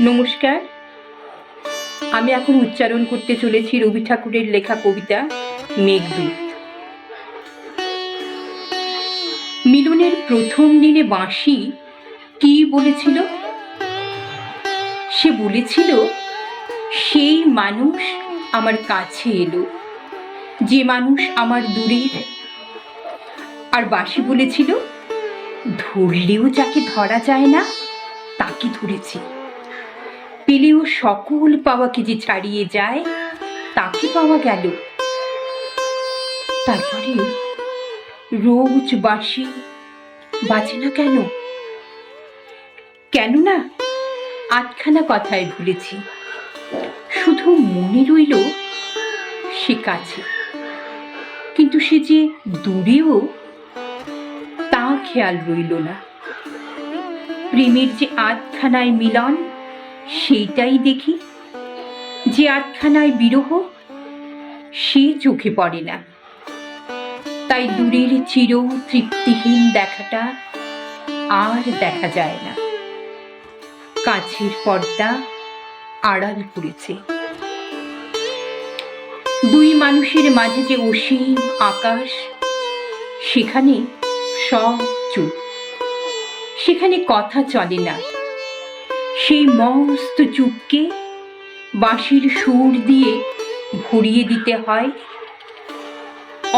নমস্কার। আমি এখন উচ্চারণ করতে চলেছি রবি ঠাকুরের লেখা কবিতা মেঘদূত। মিলনের প্রথম দিনে বাঁশি কি বলেছিল? সে বলেছিল, সেই মানুষ আমার কাছে এলো যে মানুষ আমার দূরের। আর বাঁশি বলেছিল, ধরলেও যাকে ধরা যায় না তাকে ধরেছি, পেলেও সকল পাওয়াকে যে ছাড়িয়ে যায় তাকে পাওয়া গেল। তারপরে রোজ বাঁশি বাজে না কেন? কেননা আটখানা কথায় ভুলেছি, শুধু মনে রইল সে কাছে, কিন্তু সে যে দূরেও তা খেয়াল রইল না। প্রেমের যে আটখানায় মিলন সেইটাই দেখি, যে আটখানায় বিরহ সে চোখে পড়ে না। তাই দূরের চির তৃপ্তিহীন দেখাটা আর দেখা যায় না। কাছের পর্দা আড়াল করেছে। দুই মানুষের মাঝে যে অসীম আকাশ, সেখানে সব চুপ, সেখানে কথা চলে না। সেই মস্ত চুপকে বাঁশির সুর দিয়ে ভরিয়ে দিতে হয়।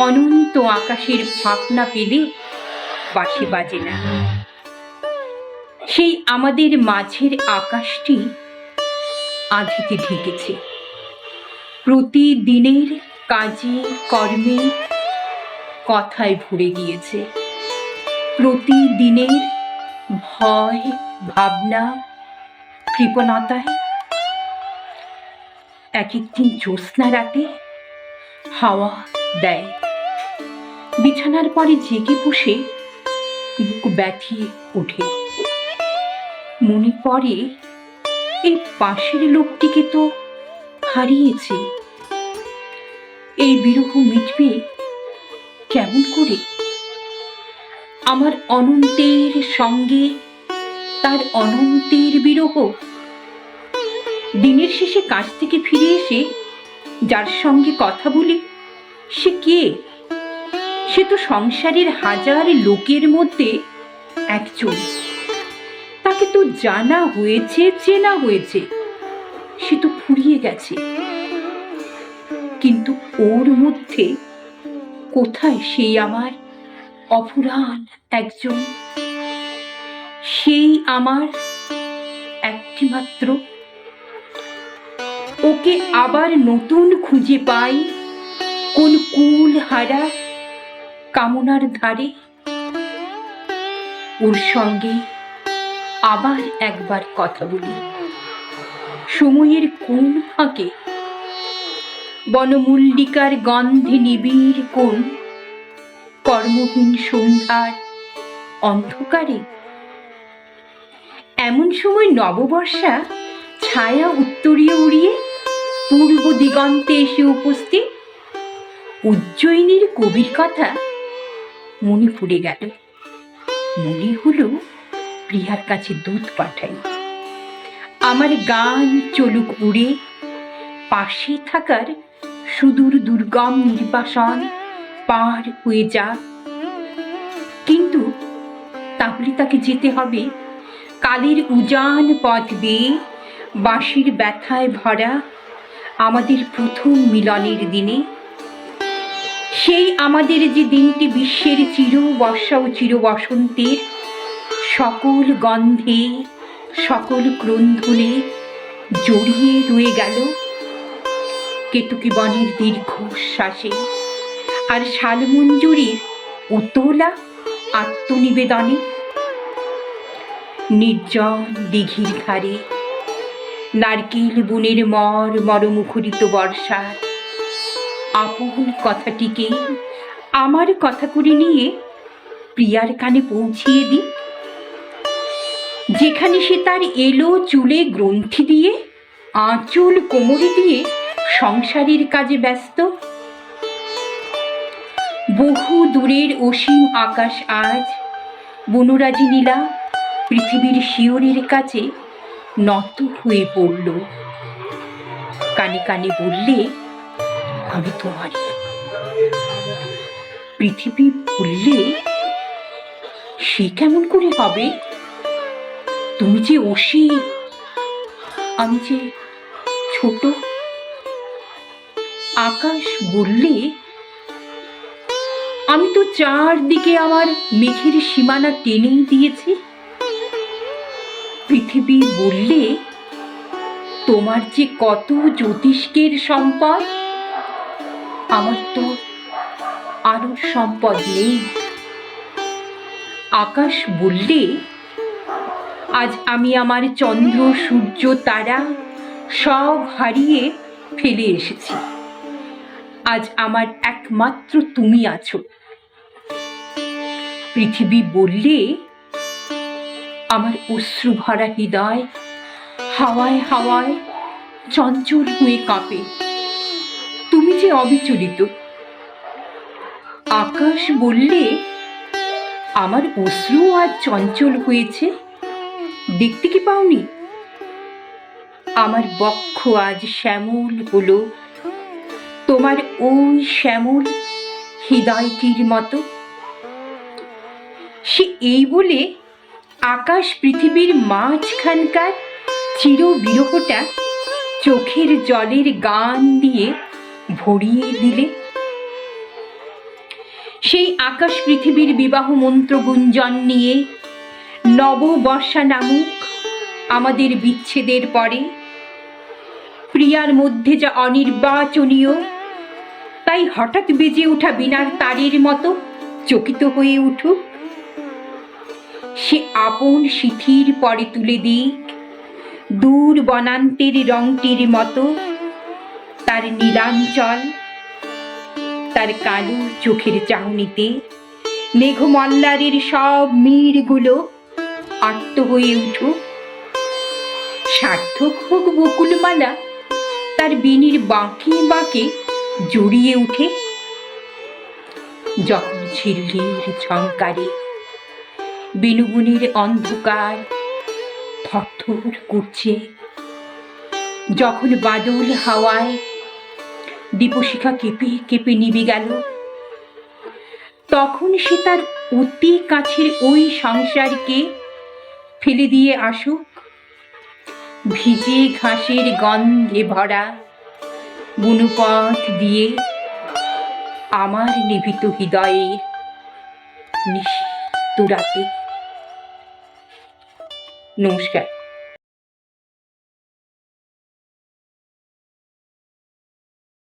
অনন্ত আকাশের ফাঁক না পেলে বাঁশি বাজে না। সেই আমাদের মাঝের আকাশটি আঁধিতে ঢেকেছে। প্রতিদিনের কাজে কর্মে কথায় ভরে গিয়েছে। প্রতিদিনের ভয় ভাবনা কৃপণতায়। এক একদিন জ্যোৎস্না রাতে হাওয়া দেয়। বিছানার পরে জেগে বসে বুক ব্যথিয়ে ওঠে। মনে পড়ে, এই পাশের লোকটিকে তো হারিয়েছে। এই বিরহ মিটবে কেমন করে? আমার অনন্তের সঙ্গে তার অনন্তের বিরহ। দিনের শেষে কাজ থেকে ফিরে এসে যার সঙ্গে কথা বলি, সে কে? সে তো সংসারের হাজার লোকের মধ্যে একজন। তাকে তো জানা হয়েছে, চেনা হয়েছে, সে তো ফুরিয়ে গেছে। কিন্তু ওর মধ্যে কোথায় সেই আমার অফুরান একজন? সেই আমার একটি মাত্র। ওকে আবার নতুন খুঁজে পাই কোন কুল হারা কামনার ধারে। ওর সঙ্গে আবার একবার কথা বলি সময়ের কোন ফাঁকে, বনমল্লিকার গন্ধে নিবিড় কোন কর্মহীন সন্ধ্যার অন্ধকারে। এমন সময় নববর্ষা ছায়া উত্তরীয় উড়িয়ে পূর্ব দিগন্তে এসে উপস্থিত। উজ্জয়িনীর কবির কথা মনে পড়ে গেল। মনে হলো প্রিয়ার কাছে দুধ পাঠাই। আমার গান চলুক উড়ে, পাশে থাকার সুদূর দুর্গম নির্বাসন পার হয়ে যাক। কিন্তু তাহলে তাকে যেতে হবে কালের উজান পথ বেয়ে, বাঁশির ব্যথায় ভরা আমাদের প্রথম মিলনের দিনে। সেই আমাদের যে দিনটি বিশ্বের চির বর্ষা ও চির বসন্তের সকল গন্ধে সকল ক্রন্ধনে জড়িয়ে রয়ে গেল। কেতকী বনের দীর্ঘশ্বাসে আর শালমঞ্জুরির উতলা আত্মনিবেদনে। নির্জন দিঘির ধারে নারকেল বনের মরমুখরিত বর্ষার আপন কথাটিকে আমার কথা করে নিয়ে প্রিয়ার কানে পৌঁছিয়ে দিই, যেখানে সে তার এলো চুলে গ্রন্থি দিয়ে আঁচল কোমরে দিয়ে সংসারের কাজে ব্যস্ত। বহু দূরের অসীম আকাশ আজ বনরাজি নীলা পৃথিবীর শিয়রের কাছে নত হয়ে পড়ল, কানে কানে বললে, আমি তোমারই। পৃথিবী বললে, সে কেমন করে হবে? তুমি যে অসীম, আমি যে ছোট। আকাশ বললে, আমি তো চারদিকে আমার মেঘের সীমানা টেনেই দিয়েছি। পৃথিবী বললে, তোমার যে কত জ্যোতিষ্কের সম্পদ, আমার তো আরো সম্পদ নেই। আকাশ বললে, আজ আমি আমার চন্দ্র সূর্য তারা সব হারিয়ে ফেলে এসেছি। আজ আমার একমাত্র তুমি আছো। পৃথিবী বললে, আমার অশ্রু ভরা হৃদয় হাওয়ায় হাওয়ায় চঞ্চল হয়ে কাঁপে, তুমি যে অবিচলিত। আকাশ বললে, আমার অশ্রু আজ চঞ্চল হয়েছে, দেখতে কি পাওনি? আমার বক্ষ আজ শ্যামল হলো, তোমার ওই শ্যামল হৃদয়টির মতো। সে এই বলে আকাশ পৃথিবীর মাঝখানকার চির বিরহটা চোখের জলের গান দিয়ে ভরিয়ে দিলে। সেই আকাশ পৃথিবীর বিবাহ মন্ত্র গুঞ্জন নিয়ে নববর্ষা নামক আমাদের বিচ্ছেদের পরে প্রিয়ার মধ্যে যা অনির্বাচনীয়, তাই হঠাৎ বেজে ওঠা বীণার তারের মতো চকিত হয়ে উঠুক। সে আপন সিথির পরে তুলে দিক দূর বনান্তের রংটির মতো তার নীলাঞ্চল। তার কালো চোখের চাহনিতে মেঘমল্লারের সব মিড়গুলো আত্ম হয়ে উঠুক। সার্থক হোক বকুলমালা তার বেণীর বাঁকে বাঁকে জড়িয়ে উঠে। যখন ঝিল্লির ঝংকারে বেণুবনের অন্ধকার থরথর করছে, যখন বাদল হাওয়ায় দীপশিখা কেঁপে কেঁপে নিভে গেল, তখন সে তার অতি কাছের ওই সংসারকে ফেলে দিয়ে আসুক ভিজে ঘাসের গন্ধে ভরা বুনুপথ দিয়ে আমার নিভৃত হৃদয়ের নিশিত রাতে। নমস্কার।